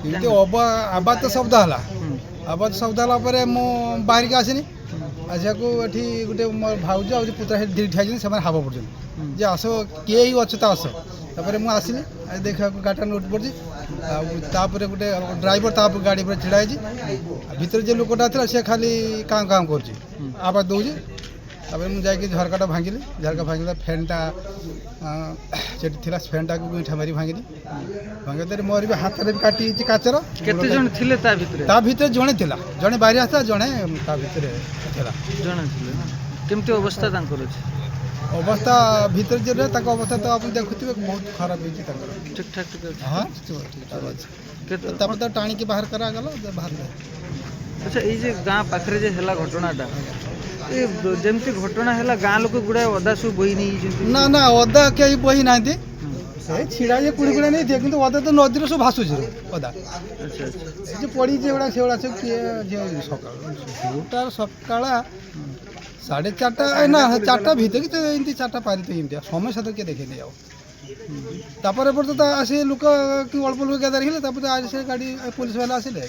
ଏମିତି ଆବାଜ ତ ଶବ୍ଦ ହେଲା ଆବାଜ ଶବ୍ଦ ହେଲା ପରେ ମୁଁ ବାହାରିକି ଆସିନି ଆସିବାକୁ ଏଠି ଗୋଟେ ମୋ ଭାଉଜ ଆଉ ପୁତୁରା ସେଠି ଠିଆ ହେଇଛନ୍ତି ସେମାନେ ହାବ ପଡ଼ୁଛନ୍ତି ଯେ ଆସ କିଏ ହିଁ ଅଛ ତ ଆସ ତାପରେ ମୁଁ ଆସିଲି ଦେଖିବାକୁ ଗାଡ଼ିଟା ଲୁଟ୍ ପଡ଼ିଛି ଆଉ ତାପରେ ଗୋଟେ ଡ୍ରାଇଭର ତା ଗାଡ଼ି ଉପରେ ଛିଡ଼ା ହେଇଛି ଭିତରେ ଯେ ଲୋକଟା ଥିଲା ସେ ଖାଲି କାଁ କାଁ କରୁଛି ଆବାଜ ଦେଉଛି ତାପରେ ମୁଁ ଯାଇକି ଝରକାଟା ଭାଙ୍ଗିଲି ଝରକା ଭାଙ୍ଗିଲା ଫ୍ୟାନ୍ଟା ସେଠି ଥିଲା ଫ୍ୟାନ୍ଟାକୁ ଇଠା ମାରି ଭାଙ୍ଗିଲି ଭାଙ୍ଗିବା ଦ୍ୱାରା ମୋର ବି ହାତରେ ବି କାଟି ହେଇଛି କାଚର। କେତେ ଜଣ ଥିଲେ ତା ଭିତରେ ଜଣେ ଥିଲା ଜଣେ ବାହାରି ଆସିଥିଲା ଜଣେ ତା ଭିତରେ ଥିଲା ଜଣେ ଥିଲେ କେମିତି ଅବସ୍ଥା ତାଙ୍କର ଅଛି ଅବସ୍ଥା ଭିତରେ ଯେ ରହେ ତାଙ୍କ ଅବସ୍ଥା ତ ଆପଣ ଦେଖୁଥିବେ ବହୁତ ଖରାପ ହେଇଛି ତାଙ୍କର ଠିକ୍ ଠାକ୍ ଟିକେ ଅଛି ହଁ ଠିକ୍ ଅଛି ତାପରେ ତ ଟାଣିକି ବାହାର କରାଗଲା ବାହାରିଲା। ଆଚ୍ଛା ଏଇ ଯେ ଗାଁ ପାଖରେ ଯେ ହେଲା ଘଟଣାଟା ଏ ଯେମିତି ଘଟଣା ହେଲା ଗାଁ ଲୋକ ଗୁଡ଼ାଏ ଅଦା ସବୁ ବୋହି ନେଇଯାଇଛନ୍ତି ନା ନା ଅଦା କେହି ବୋହି ନାହାନ୍ତି এই ছিড়া যে কুড়ি কুড়ি নেই কিন্তু ওদের তো নদীর সব ভাসুଛି ওদা ଆଚ୍ଛା ଆଚ୍ଛା এই যে পড়িছে এগুলা সেগুলা সব কিଏ সকাল ওটার সকাଳ 4:30 না 4টা ভিতরে তো এমতি 4টা পারিতে এমতি সময় সাথে কে দেখেনি যাও তারপরে পর তো আসে লোক কি অল্প লোক গ্যাদার হলে তারপরে আসে গাড়ি পুলিশ বালা আসলে